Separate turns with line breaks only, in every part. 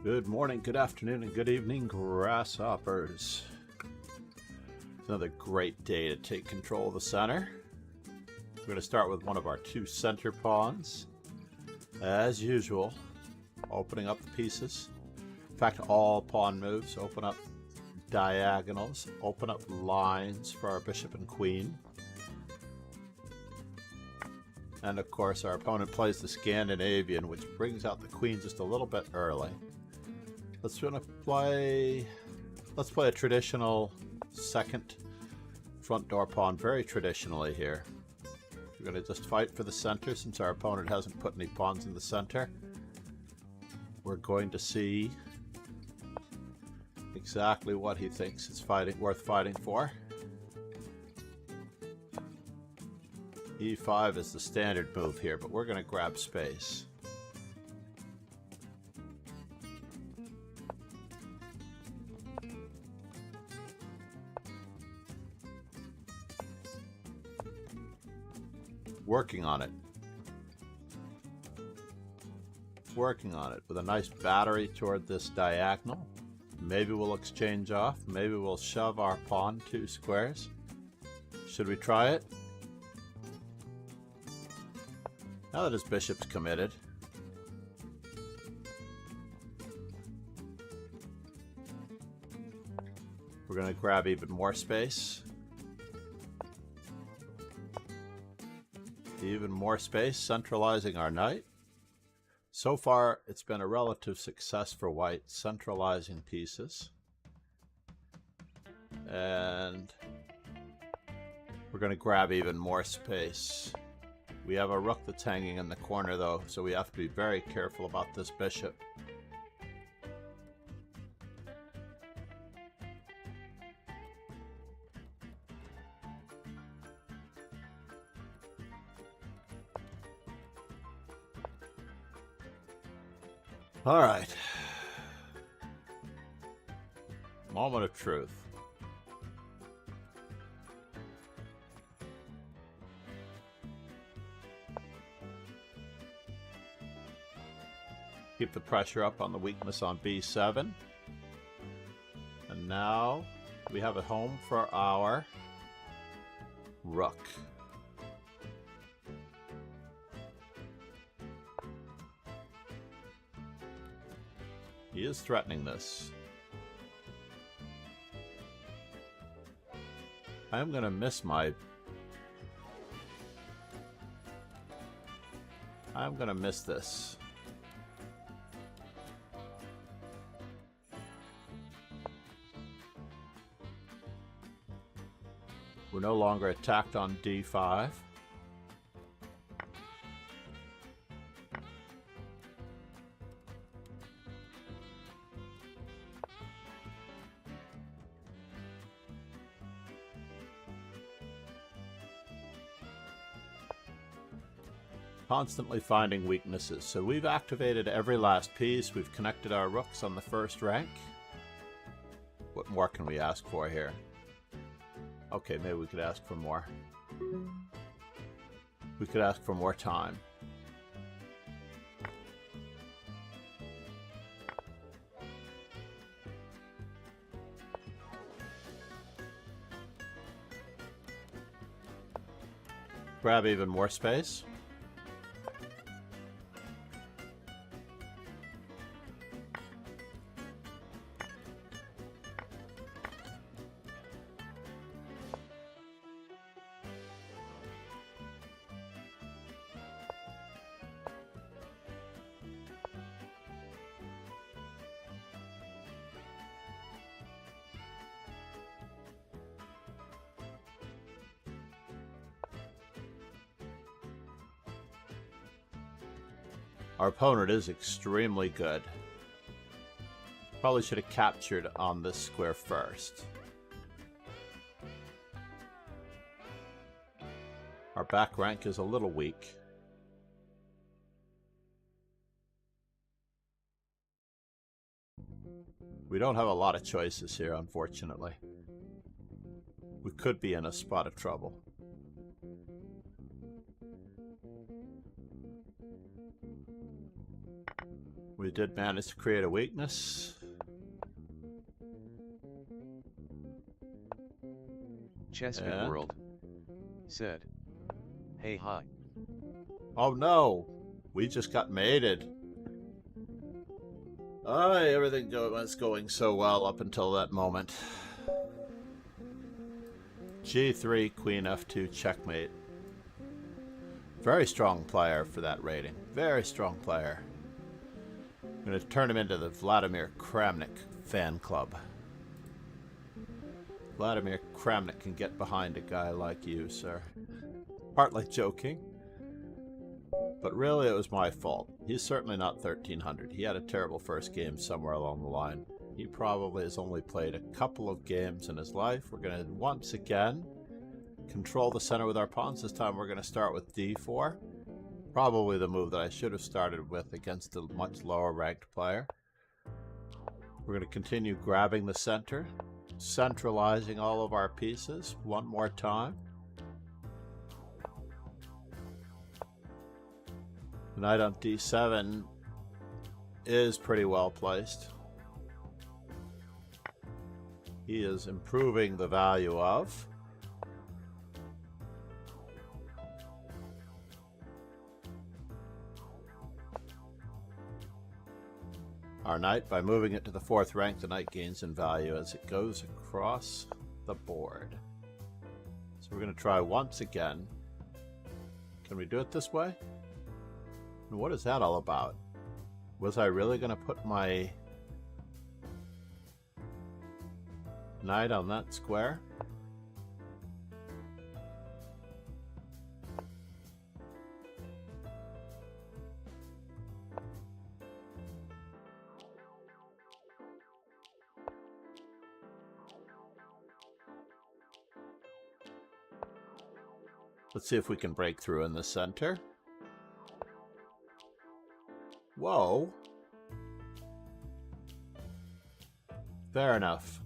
Good morning, good afternoon, and good evening, grasshoppers. It's another great day to take control of the center. We're going to start with one of our two center pawns. As usual, opening up the pieces. In fact, all pawn moves open up diagonals, open up lines for our bishop and queen. And of course, our opponent plays the Scandinavian, which brings out the queen just a little bit early. Let's play a traditional second front door pawn, very traditionally here. We're going to just fight for the center since our opponent hasn't put any pawns in the center. We're going to see exactly what he thinks is worth fighting for. E5 is the standard move here, but we're going to grab space. Working on it with a nice battery toward this diagonal. Maybe we'll exchange off. Maybe we'll shove our pawn 2 squares. Should we try it? Now that his bishop's committed. We're going to grab even more space. Even more space, centralizing our knight. So far, it's been a relative success for white, centralizing pieces. And we're going to grab even more space. We have a rook that's hanging in the corner, though, so we have to be very careful about this bishop. All right. Moment of truth. Keep the pressure up on the weakness on B7. And now we have a home for our rook. He is threatening this. I'm going to miss this. We're no longer attacked on D5. Constantly finding weaknesses. So we've activated every last piece. We've connected our rooks on the first rank. What more can we ask for here? Okay, maybe we could ask for more. We could ask for more time. Grab even more space. Our opponent is extremely good. Probably should have captured on this square first. Our back rank is a little weak. We don't have a lot of choices here, unfortunately. We could be in a spot of trouble. We did manage to create a weakness.
Chessman World said, "Hey, hi."
Oh no! We just got mated. Everything was going so well up until that moment. G3, Queen F2, checkmate. Very strong player for that rating. Very strong player. I'm going to turn him into the Vladimir Kramnik fan club. Vladimir Kramnik can get behind a guy like you, sir. Partly joking. But really, it was my fault. He's certainly not 1300. He had a terrible first game somewhere along the line. He probably has only played a couple of games in his life. We're going to once again control the center with our pawns. This time we're going to start with d4. Probably the move that I should have started with against a much lower ranked player. We're going to continue grabbing the center, centralizing all of our pieces one more time. The knight on d7 is pretty well placed. He is improving the value of our knight. By moving it to the 4th rank, the knight gains in value as it goes across the board. So we're going to try once again. Can we do it this way? And what is that all about? Was I really going to put my knight on that square? Let's see if we can break through in the center. Whoa. Fair enough.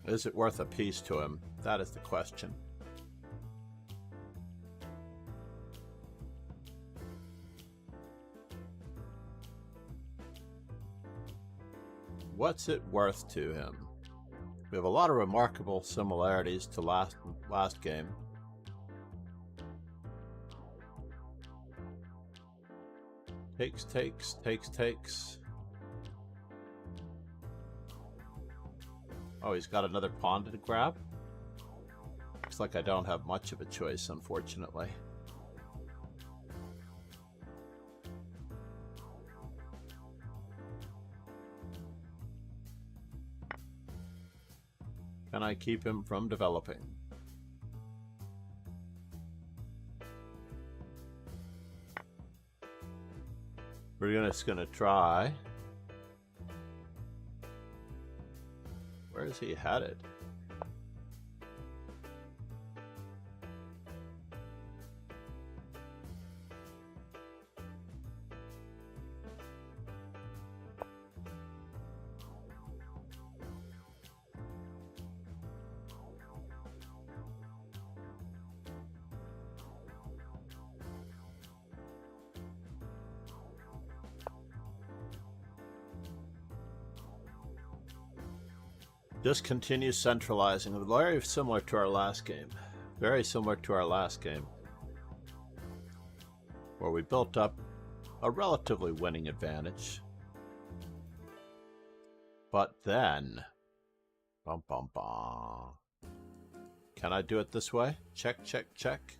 Is it worth a piece to him? That is the question. What's it worth to him? We have a lot of remarkable similarities to last game. Takes. Oh, he's got another pawn to grab? Looks like I don't have much of a choice, unfortunately. Can I keep him from developing? We're just gonna try. Where is he headed? Just continue centralizing. Very similar to our last game. Very similar to our last game, where we built up a relatively winning advantage. But then, bum bum bum. Can I do it this way? Check, check, check.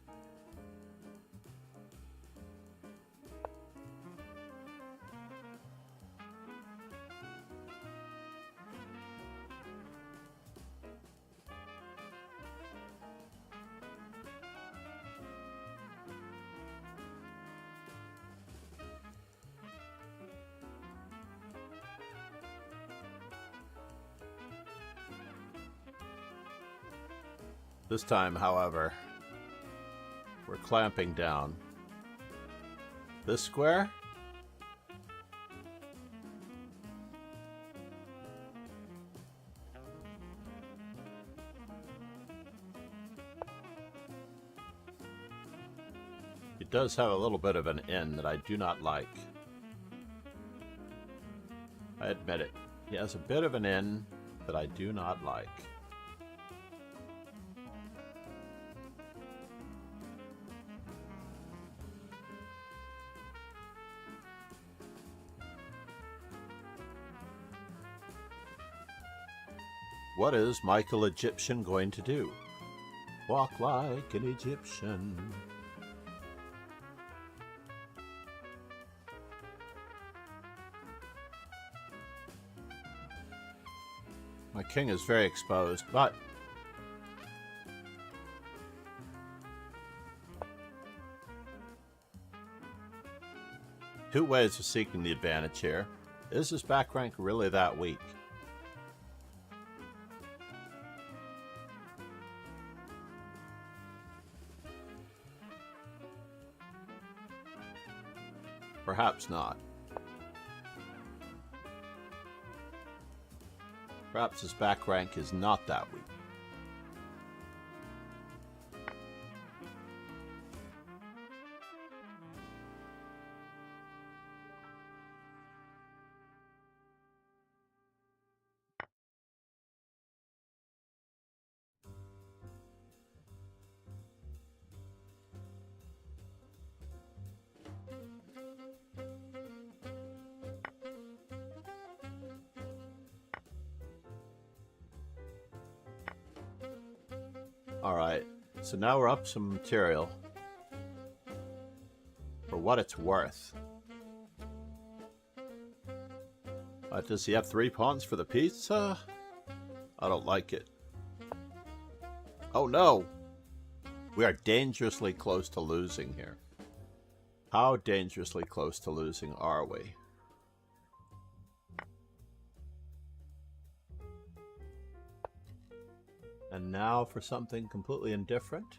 This time, however, we're clamping down. This square? He does have a little bit of an in that I do not like. I admit it. He has a bit of an in that I do not like. What is Michael Egyptian going to do? Walk like an Egyptian. My king is very exposed, but two ways of seeking the advantage here. Is his back rank really that weak? Perhaps not. Perhaps his back rank is not that weak. Alright, so now we're up some material. For what it's worth. Does he have 3 pawns for the pizza? I don't like it. Oh no! We are dangerously close to losing here. How dangerously close to losing are we? And now for something completely indifferent.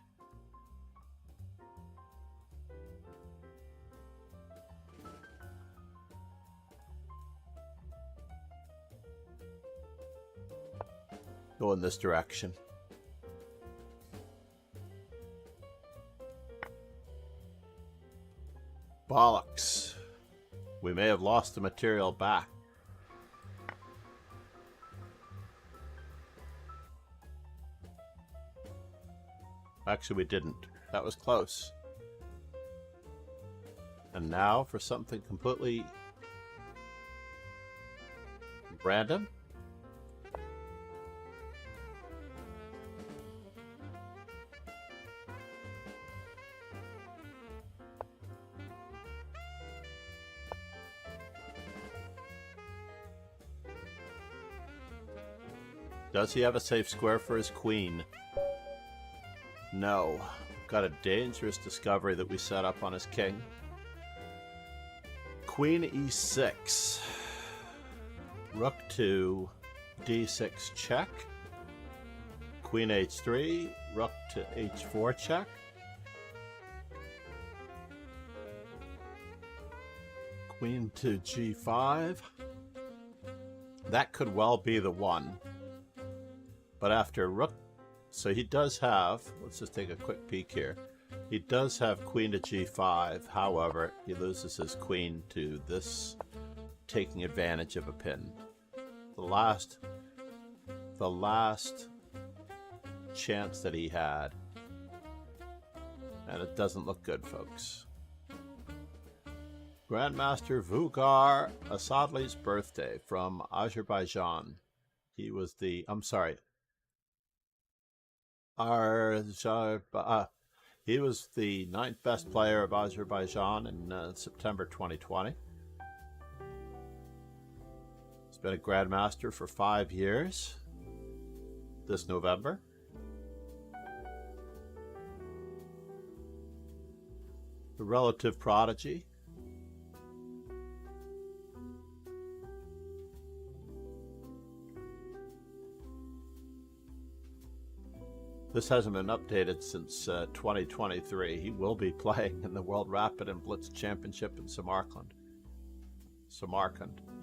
Go in this direction. Bollocks. We may have lost the material back. Actually, we didn't. That was close. And now for something completely random. Does he have a safe square for his queen? No. Got a dangerous discovery that we set up on his king. Queen e6. Rook to d6 check. Queen h3. Rook to h4 check. Queen to g5. That could well be the one. But after rook, so he does have, let's just take a quick peek here. He does have queen to g5, however, he loses his queen to this taking advantage of a pin. The last chance that he had. And it doesn't look good, folks. Grandmaster Vugar Asadli's birthday from Azerbaijan. He was the, I'm sorry, he was the 9th best player of Azerbaijan in September 2020. He's been a Grandmaster for 5 years this November. A relative prodigy. This hasn't been updated since 2023. He will be playing in the World Rapid and Blitz Championship in Samarkand,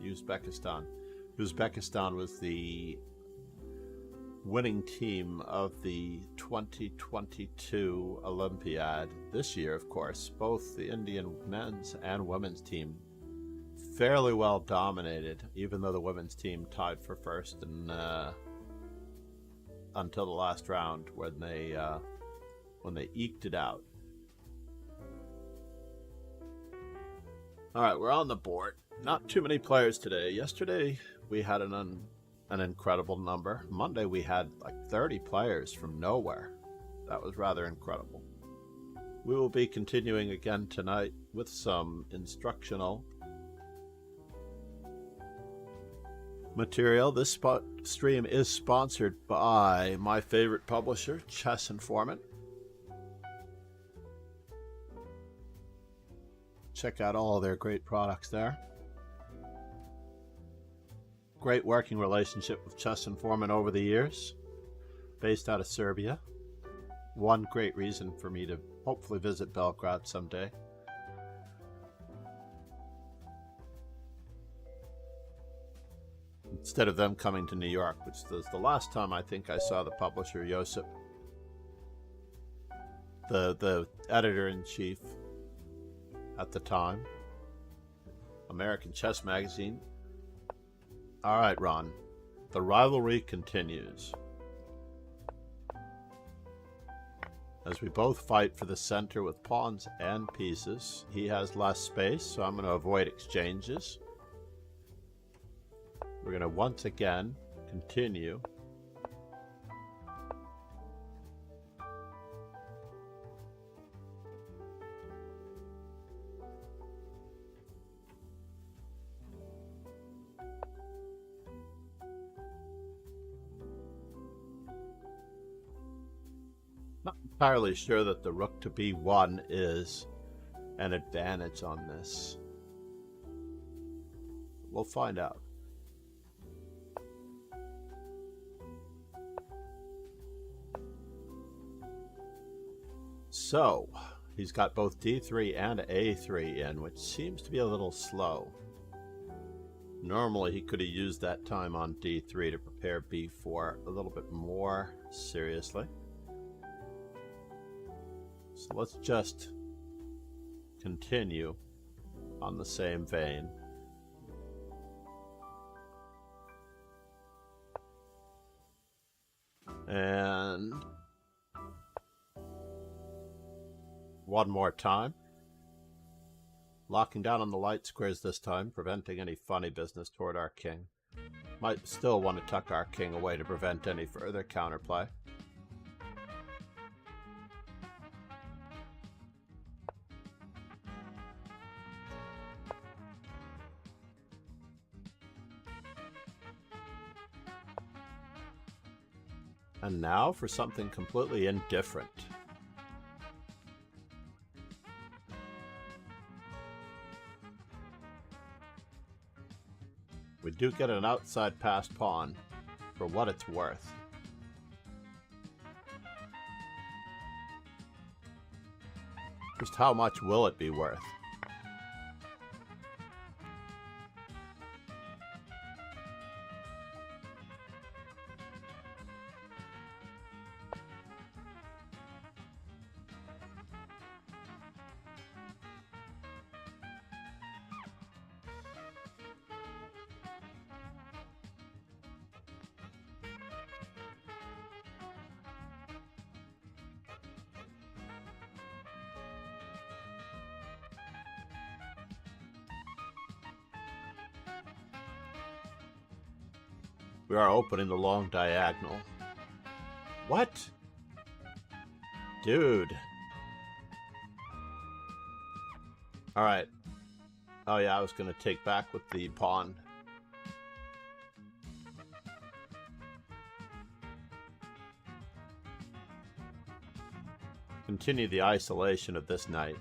Uzbekistan. Uzbekistan was the winning team of the 2022 Olympiad. This year, of course, both the Indian men's and women's team fairly well dominated, even though the women's team tied for first and until the last round when they eked it out. All right, we're on the board. Not too many players today. Yesterday we had an incredible number. Monday we had like 30 players from nowhere. That was rather incredible. We will be continuing again tonight with some instructional material. This stream is sponsored by my favorite publisher, Chess Informant. Check out all their great products there. Great working relationship with Chess Informant over the years. Based out of Serbia. One great reason for me to hopefully visit Belgrade someday. Instead of them coming to New York, which was the last time I think I saw the publisher, Josip. The editor-in-chief at the time. American Chess Magazine. All right, Ron. The rivalry continues. As we both fight for the center with pawns and pieces. He has less space, so I'm going to avoid exchanges. We're going to once again continue. Not entirely sure that the rook to b1 is an advantage on this. We'll find out. So, he's got both d3 and a3 in, which seems to be a little slow. Normally, he could have used that time on d3 to prepare b4 a little bit more seriously. So let's just continue on the same vein. And one more time. Locking down on the light squares this time, preventing any funny business toward our king. Might still want to tuck our king away to prevent any further counterplay. And now for something completely indifferent. We do get an outside passed pawn for what it's worth. Just how much will it be worth? We are opening the long diagonal. What? Dude. Alright. Oh yeah, I was going to take back with the pawn. Continue the isolation of this knight.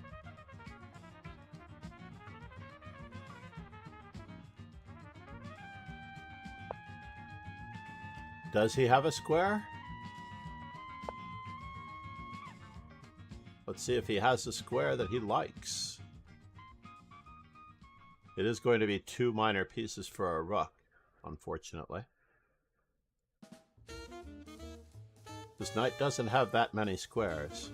Does he have a square? Let's see if he has a square that he likes. It is going to be two minor pieces for a rook, unfortunately. This knight doesn't have that many squares.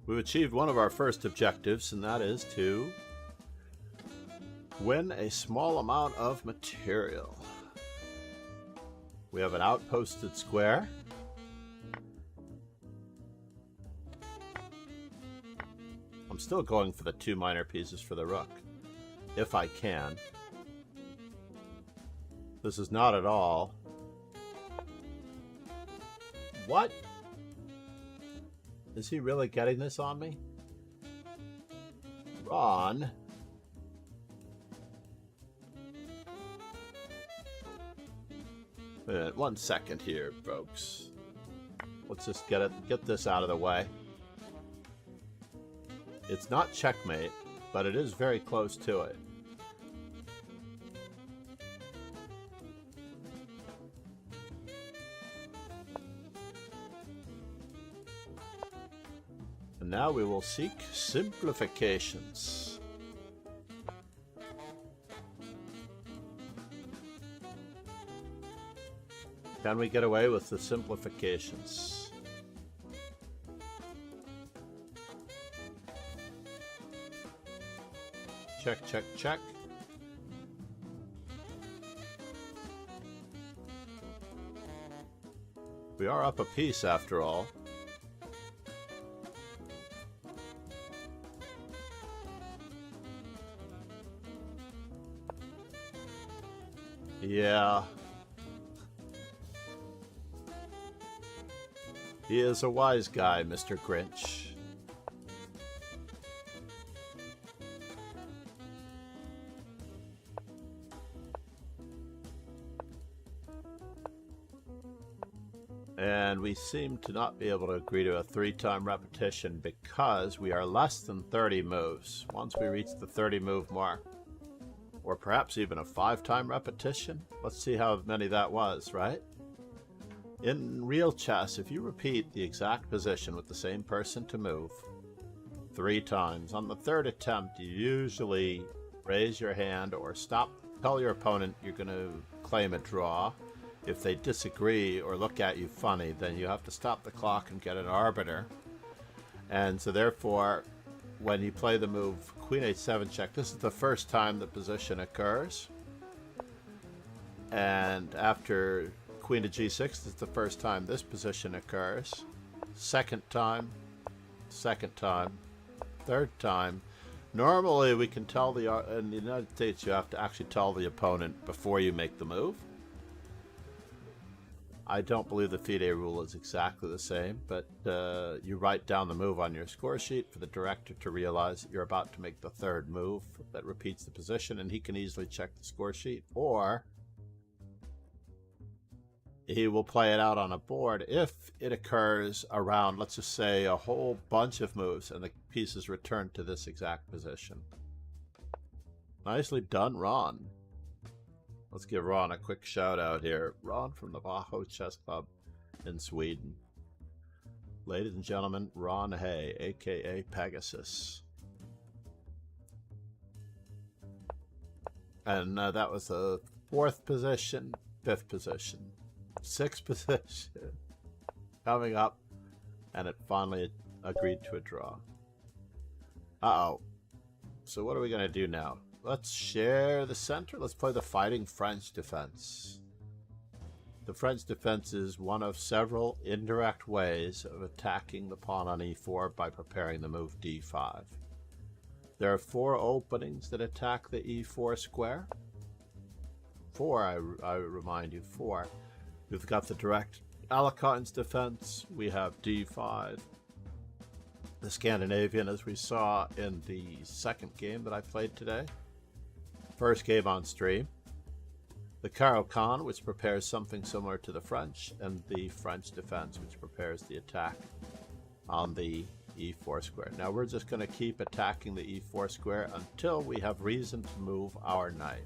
We've achieved one of our first objectives, and that is to win a small amount of material. We have an outposted square. I'm still going for the 2 minor pieces for the rook, if I can. This is not at all. What? Is he really getting this on me? Ron. Wait, 1 second here, folks. Let's just get this out of the way. It's not checkmate, but it is very close to it. And now we will seek simplifications. Can we get away with the simplifications? Check, check, check. We are up a piece after all. Yeah. He is a wise guy, Mr. Grinch. And we seem to not be able to agree to a 3-time repetition because we are less than 30 moves. Once we reach the 30 move mark, or perhaps even a 5-time repetition. Let's see how many that was, right? In real chess, if you repeat the exact position with the same person to move 3 times, on the 3rd attempt, you usually raise your hand or stop. Tell your opponent you're going to claim a draw. If they disagree or look at you funny, then you have to stop the clock and get an arbiter. And so therefore, when you play the move Queen H7 check, this is the first time the position occurs. And after Queen to G6, this is the first time this position occurs. Second time, third time. Normally we can tell in the United States you have to actually tell the opponent before you make the move. I don't believe the FIDE rule is exactly the same, but you write down the move on your score sheet for the director to realize that you're about to make the 3rd move that repeats the position, and he can easily check the score sheet, or he will play it out on a board if it occurs around, let's just say, a whole bunch of moves and the pieces return to this exact position. Nicely done, Ron. Let's give Ron a quick shout out here. Ron from the Bajo Chess Club in Sweden. Ladies and gentlemen, Ron Hay, aka Pegasus. And that was the 4th position, 5th position, 6th position. Coming up, and it finally agreed to a draw. Uh-oh. So what are we going to do now? Let's share the center. Let's play the fighting French defense. The French defense is one of several indirect ways of attacking the pawn on e4 by preparing the move d5. There are 4 openings that attack the e4 square. 4, I remind you, 4. We've got the direct Alekhines defense. We have d5. The Scandinavian, as we saw in the 2nd game that I played today. First game on stream. The Caro-Kann, which prepares something similar to the French, and the French defense, which prepares the attack on the e4 square. Now we're just going to keep attacking the e4 square until we have reason to move our knight.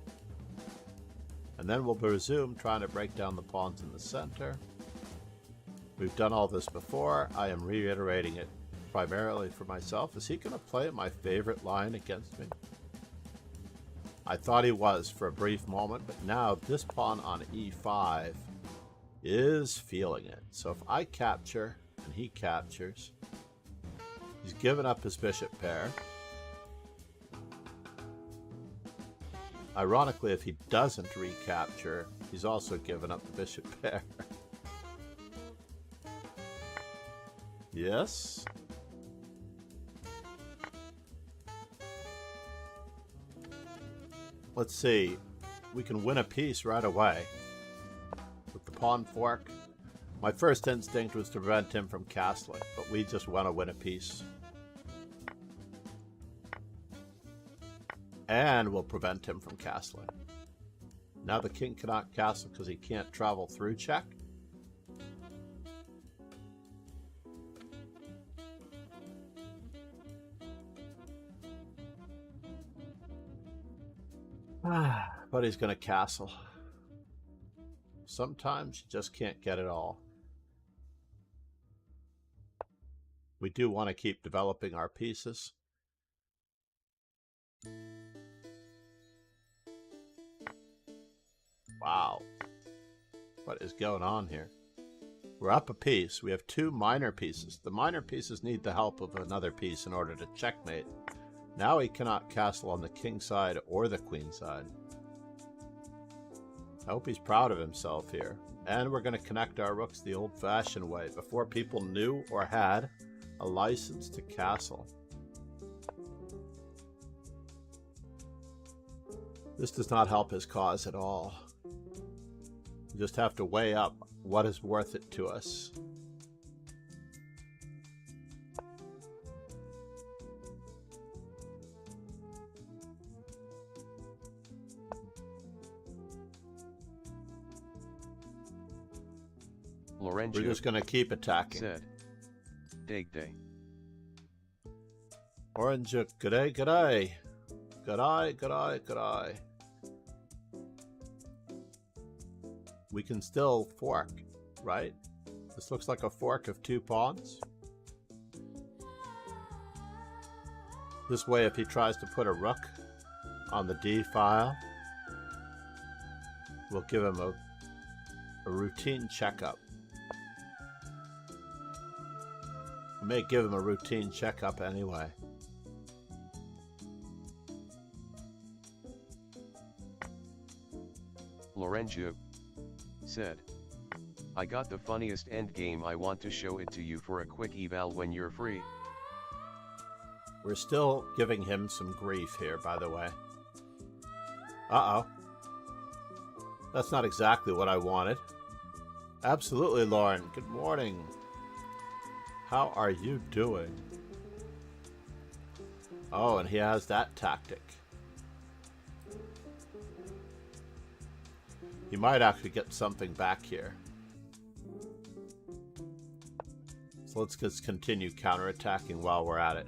And then we'll resume trying to break down the pawns in the center. We've done all this before. I am reiterating it primarily for myself. Is he going to play my favorite line against me? I thought he was for a brief moment, but now this pawn on e5 is feeling it. So if I capture and he captures, he's given up his bishop pair. Ironically, if he doesn't recapture, he's also given up the bishop pair. Yes. Let's see. We can win a piece right away with the pawn fork. My first instinct was to prevent him from castling, but we just want to win a piece. And we'll prevent him from castling. Now the king cannot castle because he can't travel through check. But he's going to castle. Sometimes you just can't get it all. We do want to keep developing our pieces. Wow. What is going on here? We're up a piece. We have two minor pieces. The minor pieces need the help of another piece in order to checkmate. Now he cannot castle on the king side or the queen side. I hope he's proud of himself here. And we're going to connect our rooks the old-fashioned way, before people knew or had a license to castle. This does not help his cause at all. We just have to weigh up what is worth it to us.
Lorenzo,
we're just going to keep attacking.
Said, Day.
Orange, g'day, g'day. G'day. We can still fork, right? This looks like a fork of two pawns. This way, if he tries to put a rook on the d file, we'll give him a routine checkup. We may give him a routine checkup anyway.
Lorenzo said, I got the funniest endgame. I want to show it to you for a quick eval when you're free.
We're still giving him some grief here, by the way. Uh-oh. That's not exactly what I wanted. Absolutely, Lauren. Good morning. How are you doing? Oh, and he has that tactic. He might actually get something back here. So let's just continue counterattacking while we're at it.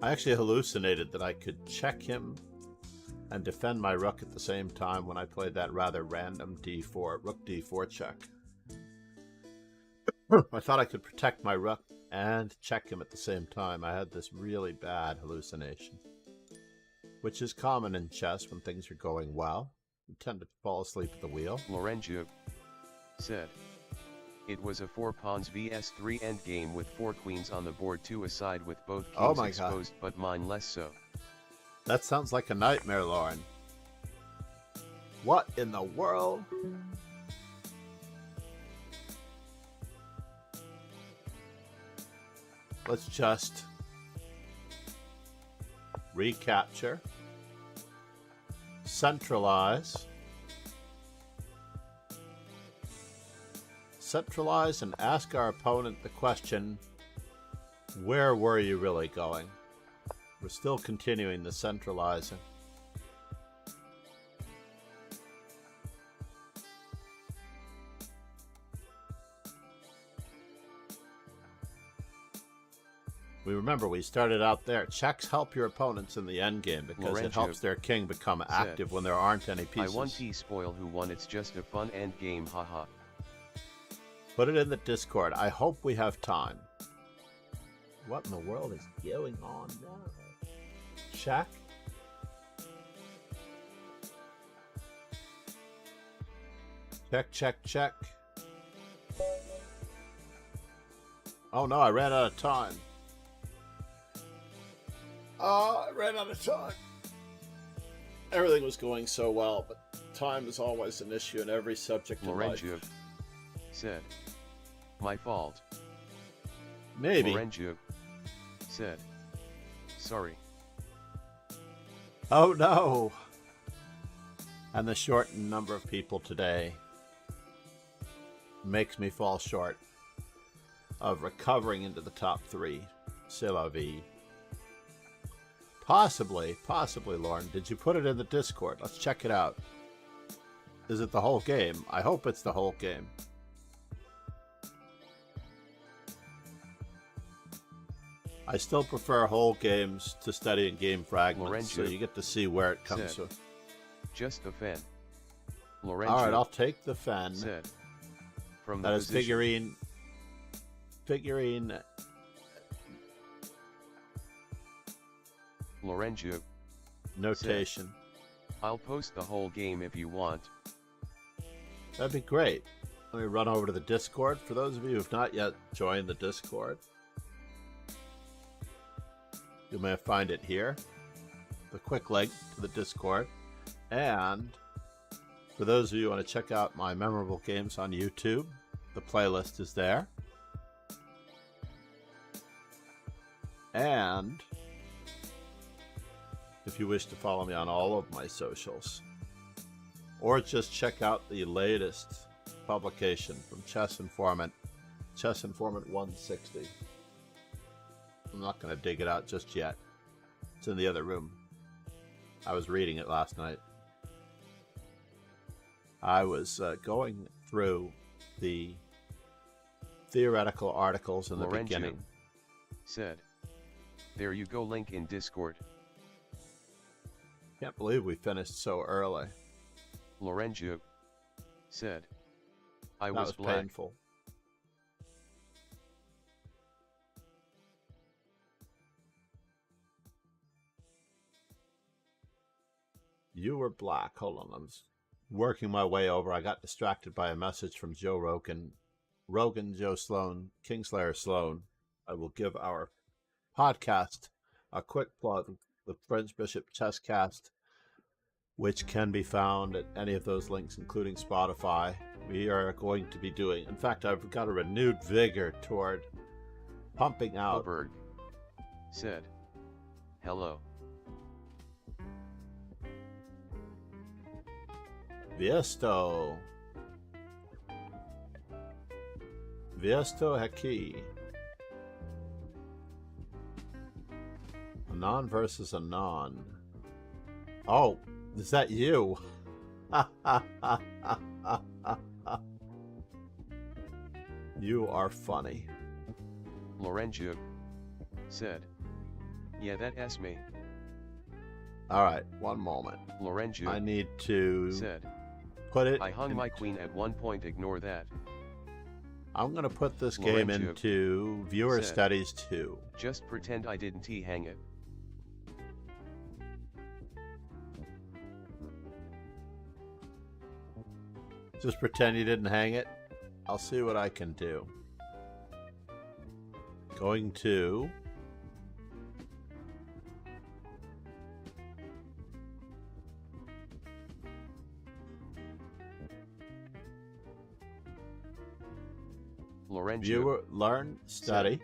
I actually hallucinated that I could check him and defend my rook at the same time when I played that rather random d4, rook d4 check. I thought I could protect my rook and check him at the same time. I had this really bad hallucination, which is common in chess when things are going well. You tend to fall asleep at the wheel.
Lorenzo said, it was a 4 pawns vs 3 endgame with 4 queens on the board, 2 aside with both kings exposed, but mine less so.
That sounds like a nightmare, Lauren. What in the world? Let's just recapture, centralize, and ask our opponent the question, where were you really going? We're still continuing the centralizing. Remember, we started out there. Checks help your opponents in the endgame because it helps their king become active when there aren't any pieces.
I 1T spoil who won. It's just a fun endgame, haha.
Put it in the Discord. I hope we have time. What in the world is going on now? Check. Check, check, check. Oh no, I ran out of time. I ran out of time. Everything was going so well, but time is always an issue in every subject in life.
Said, my fault.
Maybe.
Lorenzo said, sorry.
Oh no. And the shortened number of people today makes me fall short of recovering into the top 3. C'est la vie. Possibly, Lauren. Did you put it in the Discord? Let's check it out. Is it the whole game? I hope it's the whole game. I still prefer whole games to studying game fragments, so you get to see where it comes from.
Just the Fen. Lorenzo.
All right, I'll take the Fen.
Said, from
that is figurine.
Lorenzo.
Notation.
Said, I'll post the whole game if you want.
That'd be great. Let me run over to the Discord. For those of you who have not yet joined the Discord, you may find it here. The quick link to the Discord. And for those of you who want to check out my memorable games on YouTube, the playlist is there. And if you wish to follow me on all of my socials, or just check out the latest publication from Chess Informant 160. I'm not going to dig it out just yet. It's in the other room. I was reading it last night. I was going through the theoretical articles in the beginning.
Said, there you go, link in Discord.
Can't believe we finished so early.
Lorenzo said, I
that
was black.
Painful. You were black. Hold on, I was working my way over. I got distracted by a message from Joe Rogan. Joe Sloan, Kingslayer Sloan. I will give our podcast a quick plug, the French Bishop Chesscast, which can be found at any of those links, including Spotify. We are going to be doing, in fact, I've got a renewed vigor toward pumping out.
Oberg said, hello.
Viesto Heki. Anon versus Anon. Oh, is that you? You are funny.
Lorenzo said, yeah, that's me.
All right, one moment.
Lorenzo
I need to
said,
put it.
I hung my queen at one point, ignore that.
I'm going to put this game into Viewer Studies 2.
Just pretend I didn't hang it.
Just pretend you didn't hang it. I'll see what I can do. Going to
Lorenzo.
Viewer, learn, study.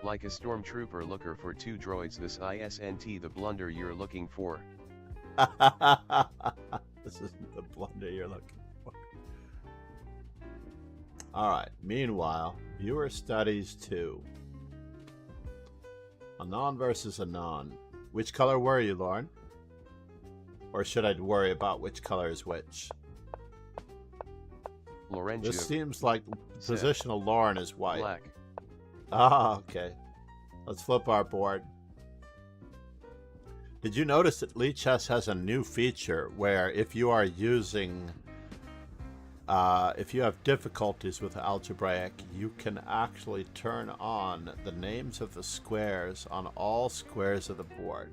Like a stormtrooper looker for 2 droids, this isn't the blunder you're looking for.
This isn't the blunder you're looking for. Alright, meanwhile, Viewer Studies 2. Anon versus Anon. Which color were you, Lauren? Or should I worry about which color is which?
Lorenzo.
This seems like the position of Lauren is white.
Black.
Ah, okay. Let's flip our board. Did you notice that Lichess has a new feature where if you are using, if you have difficulties with algebraic, you can actually turn on the names of the squares on all squares of the board.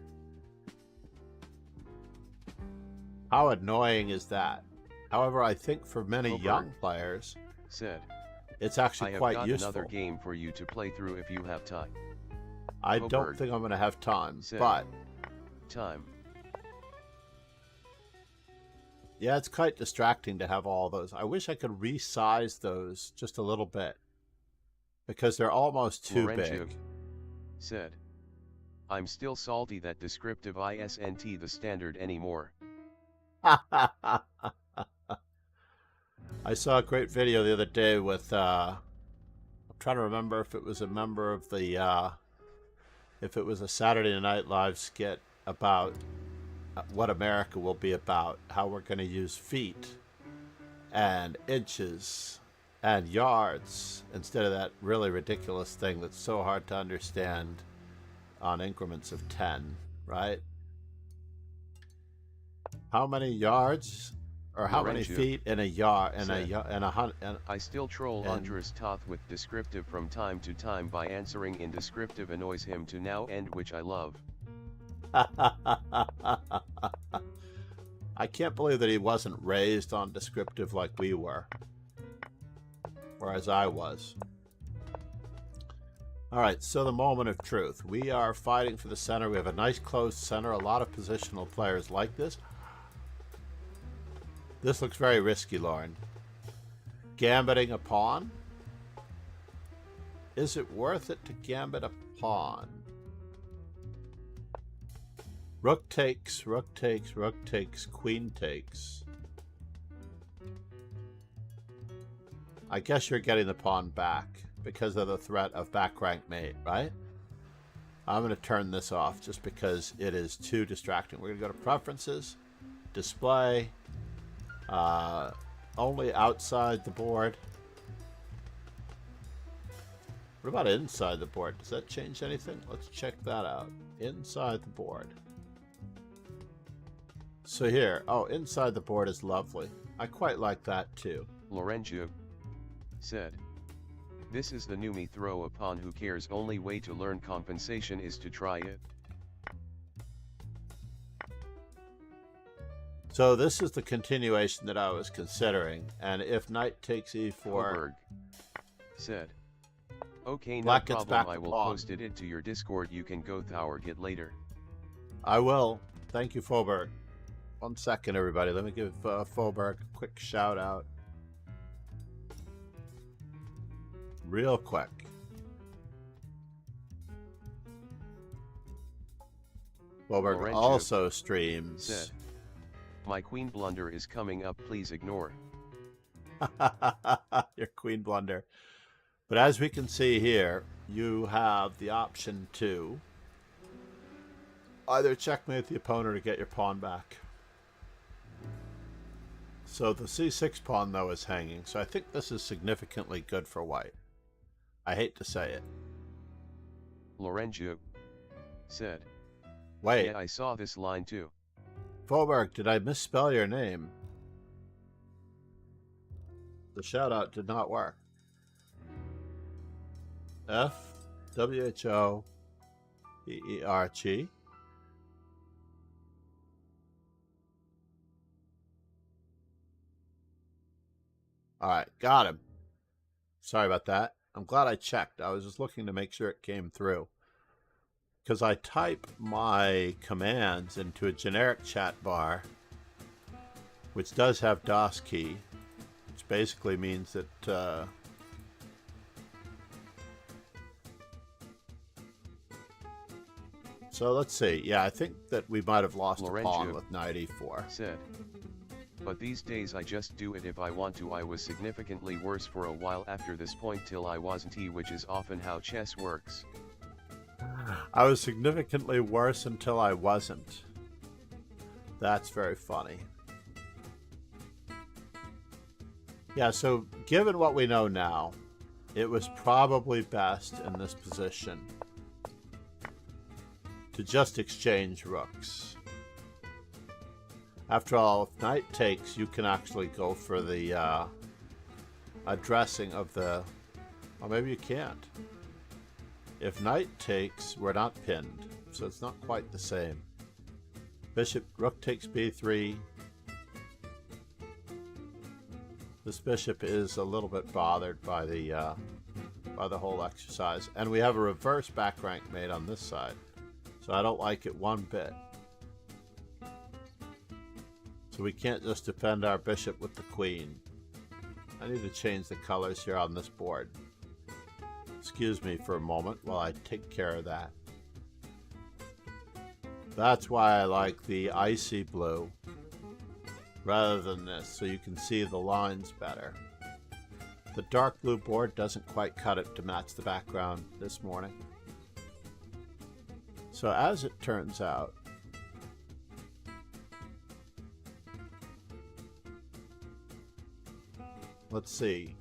How annoying is that? However, I think for many young players, it's actually quite useful.
I have got another game for you to play through if you have time.
I don't think I'm going to have time, but...
Time.
Yeah, it's quite distracting to have all those. I wish I could resize those just a little bit, because they're almost too big.
Said, I'm still salty that descriptive isn't the standard anymore.
I saw a great video the other day with, I'm trying to remember if it was a member of the, if it was a Saturday Night Live skit about what America will be about, how we're going to use feet and inches and yards instead of that really ridiculous thing that's so hard to understand on increments of 10, right? How many yards or how many feet in a yard
I still troll Andres Toth with descriptive from time to time by answering in descriptive annoys him to now end, which I love.
I can't believe that he wasn't raised on descriptive like we were, whereas I was. Alright, so the moment of truth. We are fighting for the center. We have a nice closed center. A lot of positional players like this. This looks very risky, Lauren. Gambiting a pawn? Is it worth it to gambit a pawn? Rook takes, rook takes, rook takes, queen takes. I guess you're getting the pawn back because of the threat of back rank mate, right? I'm going to turn this off just because it is too distracting. We're going to go to preferences, display, only outside the board. What about inside the board? Does that change anything? Let's check that out. Inside the board. So here, oh, inside the board is lovely. I quite like that too.
Lorenzo said, this is the new me throw a pawn who cares, only way to learn compensation is to try it.
So this is the continuation that I was considering, and if knight takes e4...
Vugar said, okay, no
black gets
problem,
back
I will
pawn.
post it to your Discord, you can go through it later.
I will. Thank you, Foberg. 1 second, everybody. Let me give Foberg a quick shout out. Real quick. Foberg also streams.
Said, my queen blunder is coming up, please ignore.
Your queen blunder. But as we can see here, you have the option to either checkmate the opponent or get your pawn back. So the c6 pawn, though, is hanging. So I think this is significantly good for white. I hate to say it.
Lorenzo said,
wait.
Yeah, I saw this line too.
Foberg, did I misspell your name? The shout out did not work. F-W-H-O-B-E-R-G. Alright, got him. Sorry about that. I'm glad I checked. I was just looking to make sure it came through. Because I type my commands into a generic chat bar, which does have DOS key, which basically means that so let's see. Yeah, I think that we might have lost a pawn with knight e4.
Said, but these days I just do it if I want to. I was significantly worse for a while after this point till I wasn't, which is often how chess works.
I was significantly worse until I wasn't. That's very funny. Yeah, so given what we know now, it was probably best in this position to just exchange rooks. After all, if knight takes, you can actually go for the addressing of the... Well, maybe you can't. If knight takes, we're not pinned, so it's not quite the same. Rook takes b3. This bishop is a little bit bothered by the whole exercise, and we have a reverse back rank made on this side, so I don't like it one bit. So we can't just defend our bishop with the queen. I need to change the colors here on this board. Excuse me for a moment while I take care of that. That's why I like the icy blue rather than this, so you can see the lines better. The dark blue board doesn't quite cut it to match the background this morning. So as it turns out, let's see.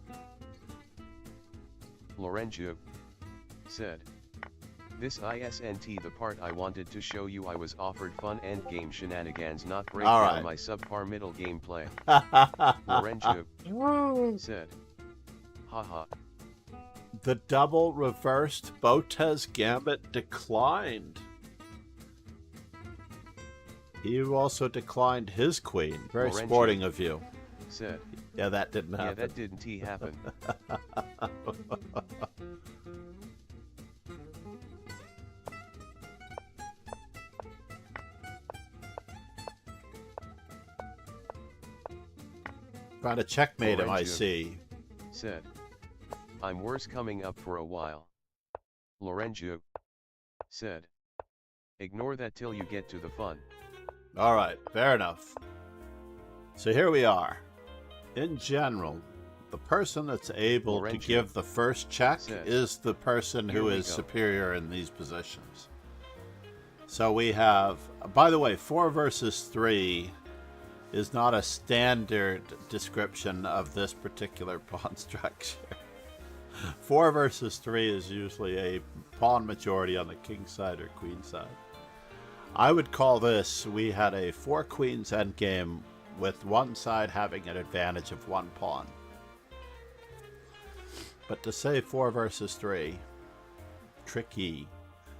Lorenzo said, "This isn't the part I wanted to show you. I was offered fun endgame shenanigans, not break down my subpar middle game play." Lorenzo said, "Haha."
The double reversed Botez Gambit declined. He also declined his queen. Very
Lorenzo
sporting of you.
Said,
yeah, that didn't happen.
Yeah, that didn't happen.
Trying to checkmate him, I
Lorenzo
see.
Said, "I'm worse coming up for a while." Lorenzo said, "Ignore that till you get to the fun."
Alright, fair enough. So here we are. In general, the person that's able
Lorenzo
to give the first check
said,
is the person who is
go.
superior in these positions. So we have, by the way, 4 versus 3 is not a standard description of this particular pawn structure. 4 versus 3 is usually a pawn majority on the king side or queen side. I would call this, we had a 4 queens endgame with one side having an advantage of 1 pawn. But to say 4 versus 3, tricky.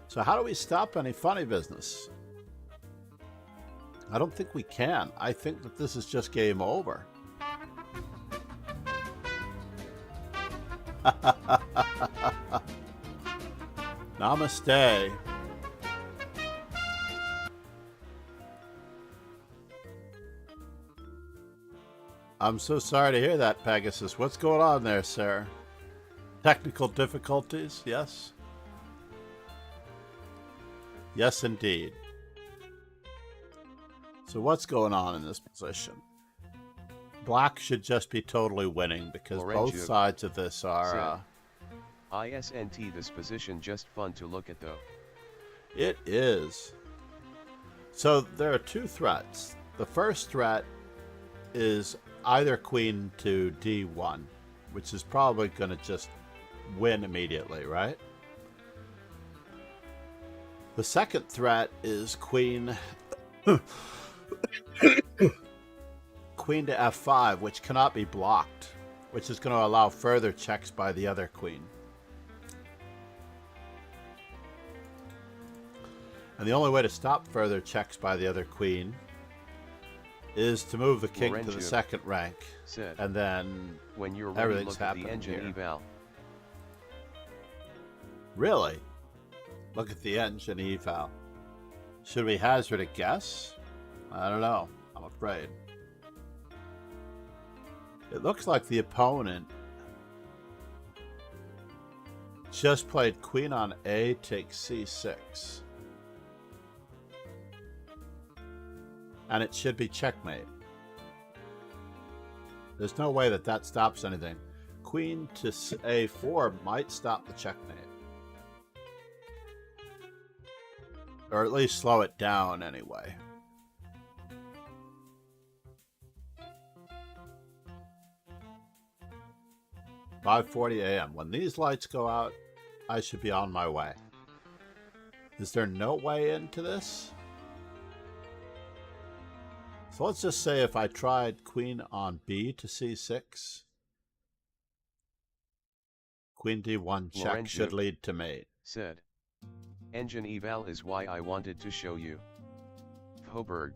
So how do we stop any funny business? I don't think we can. I think that this is just game over. Namaste. I'm so sorry to hear that, Pegasus. What's going on there, sir? Technical difficulties, yes? Yes, indeed. So what's going on in this position? Black should just be totally winning because
Lorenzo
both sides of this are...
Isn't this position just fun to look at, though?
It is. So there are 2 threats. The first threat is either queen to d1, which is probably going to just win immediately, right? The second threat is queen queen to f5, which cannot be blocked, which is going to allow further checks by the other queen. And the only way to stop further checks by the other queen is to move the king to the second rank, and then
when you're ready,
everything's
look at the
happening
engine
here.
eval.
Really? Look at the engine eval. Should we hazard a guess? I don't know. I'm afraid. It looks like the opponent just played queen on A takes c6. And it should be checkmate. There's no way that that stops anything. Queen to a4 might stop the checkmate. Or at least slow it down anyway. "5:40 a.m. When these lights go out, I should be on my way." Is there no way into this? So let's just say if I tried queen on b to c6, queen d1 check
Lorenzo
should lead to mate.
Said. Engine eval is why I wanted to show you. Vugar.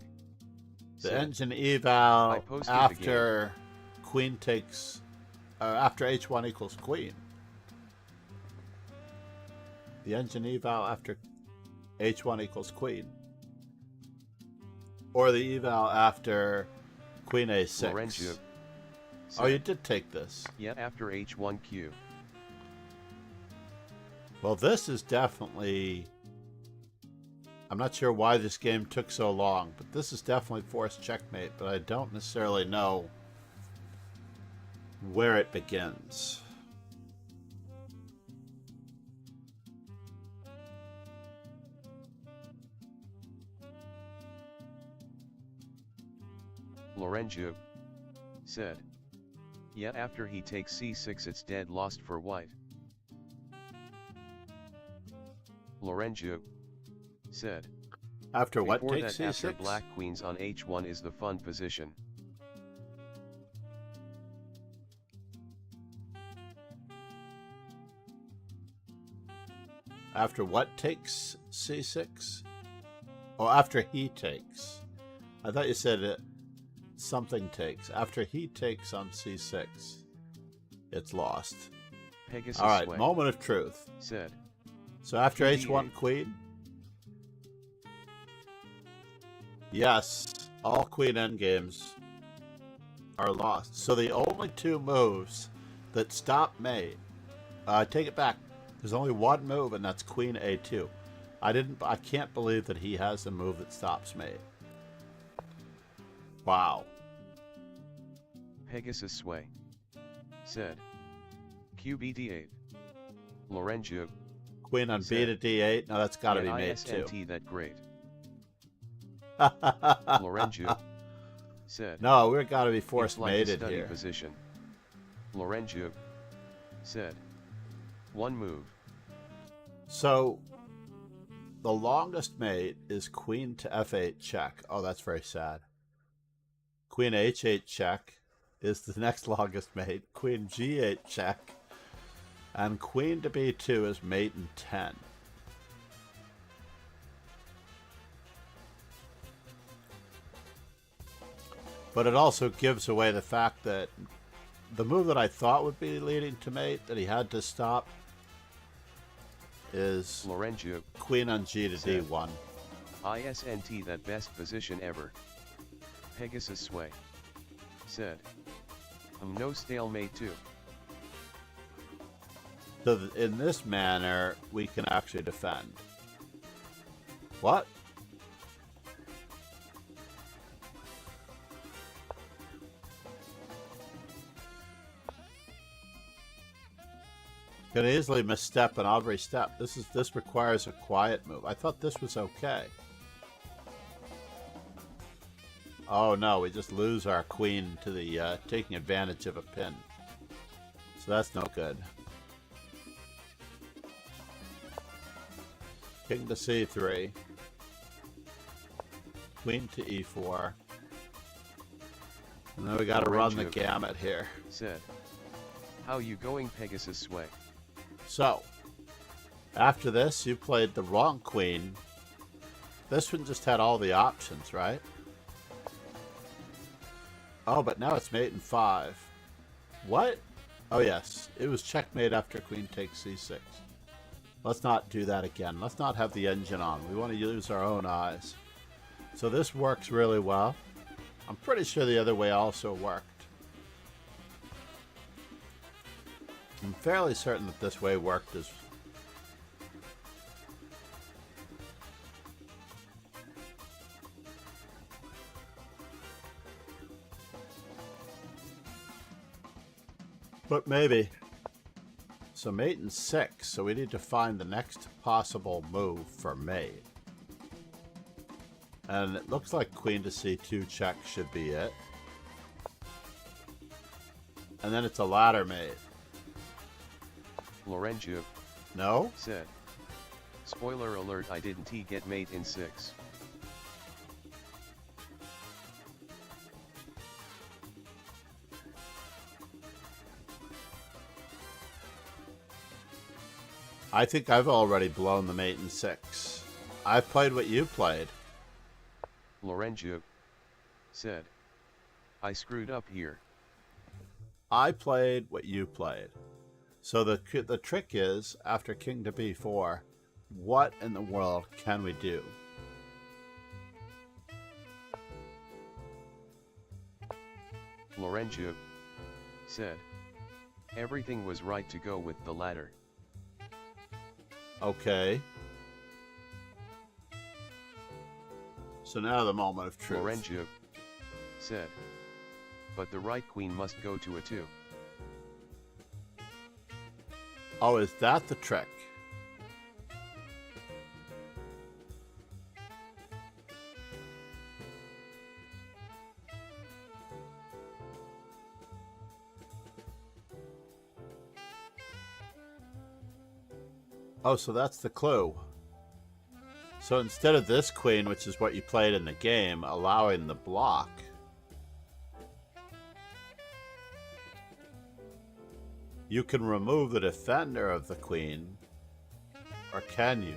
The engine eval
posted
after queen takes, after h1 equals queen. The engine eval after h1 equals queen. Or the eval after queen a6.
Lorenzo
Oh, you did take this.
Yet after h1q.
Well, this is definitely... I'm not sure why this game took so long, but this is definitely forced checkmate, but I don't necessarily know where it begins.
Lorenzo said. Yet after he takes c6 it's dead lost for white. Lorenzo said.
After what
Before
takes
that,
c6?
after black queens on h1 is the fun position.
After what takes c6? Oh, after he takes. I thought you said it. Something takes. After he takes on c6, it's lost.
Pegasus
All right,
sway.
moment of truth.
Said.
So after
Queen
h1
d8.
queen? Yes, all queen endgames are lost. So the only two moves that stop mate, take it back. There's only one move, and that's queen a2. I can't believe that he has a move that stops mate. Wow.
Pegasus sway. Said. QB d8. Lorenzo.
Queen on b to d8. No, that's got to be mate too.
ISNT that great. Lorenzo said.
No, we're got to be forced
It's like a
mated
study
here.
Position. Lorenzo said. One move.
So, the longest mate is queen to f8 check. Oh, that's very sad. Queen h8 check is the next longest mate. Queen g8 check. And queen to b2 is mate in 10. But it also gives away the fact that the move that I thought would be leading to mate, that he had to stop, is
Lorenzo
queen on g to
said.
d1.
ISNT that best position ever. Pegasus sway. Said. No stalemate too.
So in this manner, we can actually defend. What? Could easily misstep an every step. This requires a quiet move. I thought this was okay. Oh no, we just lose our queen to the taking advantage of a pin. So that's no good. King to c3. Queen to e4. And then we gotta run the gamut here.
Said. How you going Pegasus sway?
So, after this, you played the wrong queen. This one just had all the options, right? Oh, but now it's mate in 5. What? Oh yes, it was checkmate after queen takes c6. Let's not do that again. Let's not have the engine on. We want to use our own eyes. So this works really well. I'm pretty sure the other way also worked. I'm fairly certain that this way worked as... But maybe. So mate in 6, so we need to find the next possible move for mate. And it looks like queen to c2 check should be it. And then it's a ladder mate.
Lorenzo
No?
said. Spoiler alert, I didn't get mate in 6.
I think I've already blown the mate in 6. I've played what you played.
Lorenzo said, I screwed up here.
I played what you played. So the trick is, after king to b4, what in the world can we do?
Lorenzo said, everything was right to go with the ladder.
Okay. So now the moment of truth.
Lorenzo said, but the right queen must go to a 2.
Oh, is that the trick? Oh, so that's the clue. So instead of this queen, which is what you played in the game, allowing the block, you can remove the defender of the queen. Or can you?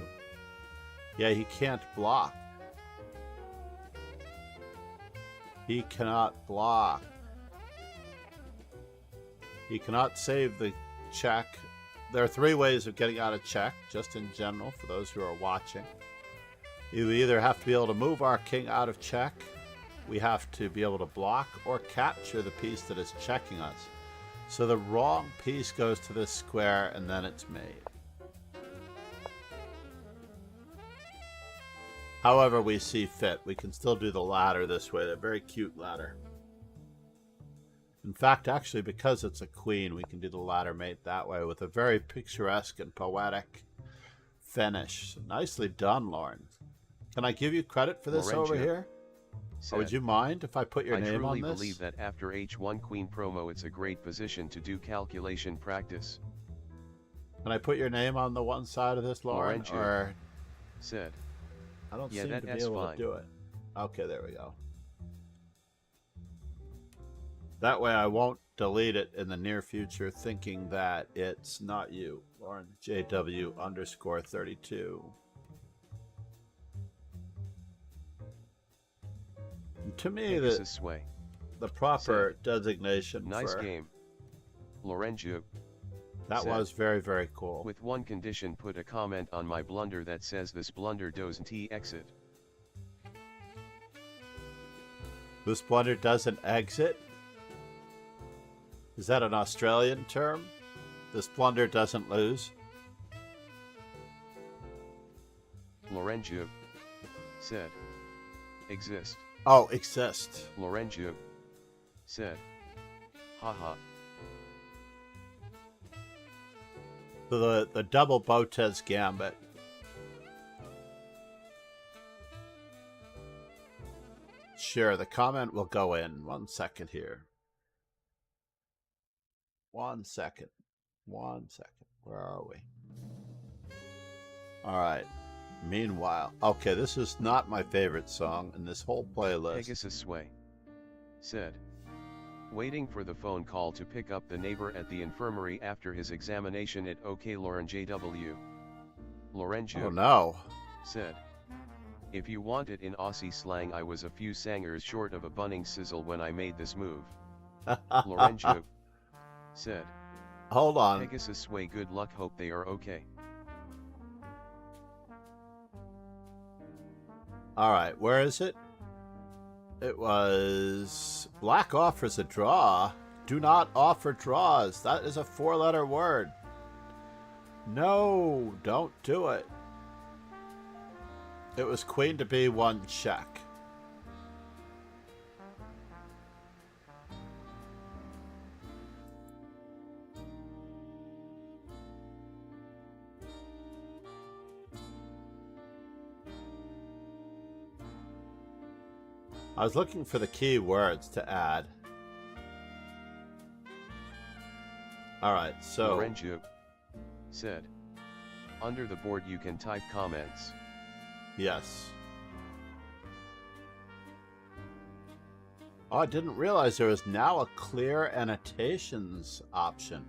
Yeah, he can't block. He cannot block. He cannot save the check. There are 3 ways of getting out of check, just in general, for those who are watching. You either have to be able to move our king out of check, we have to be able to block, or capture the piece that is checking us. So the wrong piece goes to this square, and then it's made. However we see fit. We can still do the ladder this way, the very cute ladder. In fact, actually, because it's a queen, we can do the ladder mate that way with a very picturesque and poetic finish. Nicely done, Lauren. Can I give you credit for this over here? Or would you mind if I put your name on this?
I truly believe that after H1 Queen promo, it's a great position to do calculation practice.
Can I put your name on the one side of this, Lauren? Or
said,
I don't seem to be able to do it. Okay, there we go. That way I won't delete it in the near future thinking that it's not you. Lauren JW_32. To me, the proper designation
nice
for...
game. Lorenzo.
That was very, very cool.
With one condition, put a comment on my blunder that says this blunder doesn't exit.
This blunder doesn't exit? Is that an Australian term? This blunder doesn't lose?
Lorenzo said, exist.
Oh, exist.
Lorenzo said, haha.
So the double Botez gambit. Sure, the comment will go in. 1 second here. 1 second. 1 second. Where are we? All right. Meanwhile, okay, this is not my favorite song in this whole playlist.
Pegasus Sway said, waiting for the phone call to pick up the neighbor at the infirmary after his examination at OK Lauren JW. Lorenzo
oh no
said, if you want it in Aussie slang, I was a few sangers short of a bunning sizzle when I made this move. Lorenzo said,
hold on.
Pegasus Sway, good luck, hope they are okay.
Alright, where is it? It was... Black offers a draw. Do not offer draws. That is a 4-letter word. No, don't do it. It was queen to b1 check. I was looking for the key words to add. Alright, so...
Lorenzo said, Under the board you can type comments.
Yes. Oh, I didn't realize there was now a clear annotations option.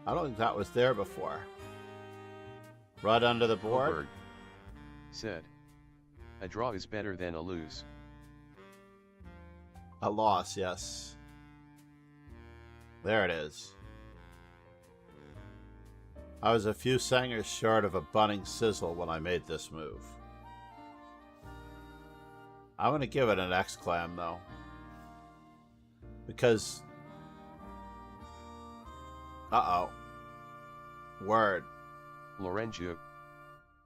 I don't think that was there before. Right under the board.
Vugar said, a draw is better than a lose.
A loss, yes. There it is. I was a few sangers short of a bunning sizzle when I made this move. I'm going to give it an exclam, though. Because... Uh-oh. Word.
Lorenzo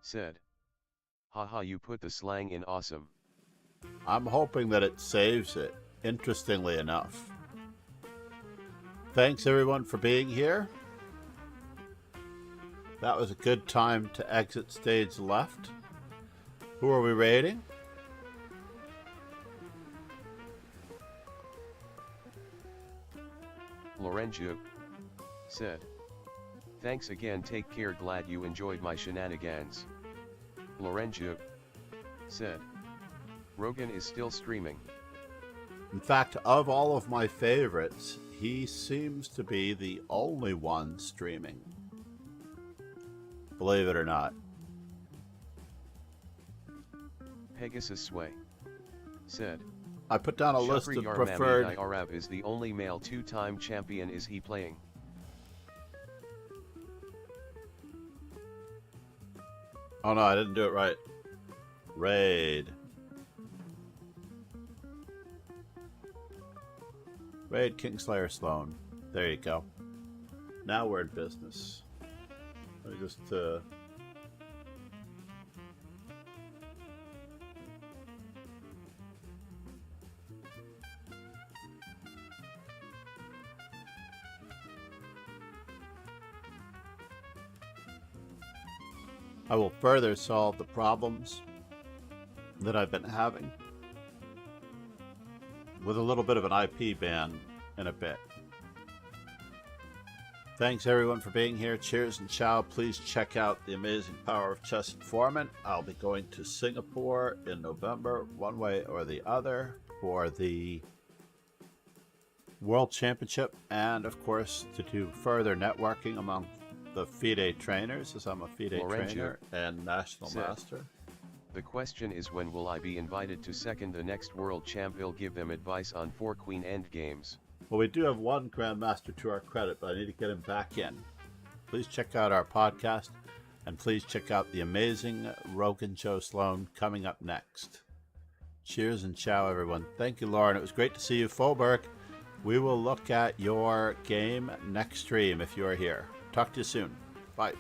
said, haha, you put the slang in awesome.
I'm hoping that it saves it, interestingly enough. Thanks, everyone, for being here. That was a good time to exit stage left. Who are we raiding?
Lorenzo said, thanks again, take care, glad you enjoyed my shenanigans. Lorenzo said, Rogan is still streaming.
In fact, of all of my favorites, he seems to be the only one streaming. Believe it or not.
Pegasus Sway said,
I put down a list of preferred...
Arab is the only male two-time champion. Is he playing?
Oh no, I didn't do it right. Raid. Raid Kingslayer Sloan. There you go. Now we're in business. Let me just... I will further solve the problems that I've been having with a little bit of an IP ban in a bit. Thanks everyone for being here. Cheers and ciao. Please check out The Amazing Power of Chess Informant. I'll be going to Singapore in November, one way or the other, for the World Championship, and of course to do further networking among the FIDE trainers, as I'm a FIDE trainer and National Master.
The question is, when will I be invited to second the next world champ? Will give them advice on 4 queen endgames.
Well, we do have one Grandmaster to our credit, but I need to get him back in. Please check out our podcast, and please check out The Amazing Rogan Joe Sloan coming up next. Cheers and ciao, everyone. Thank you, Lauren. It was great to see you, Faubourg. We will look at your game next stream if you are here. Talk to you soon. Bye.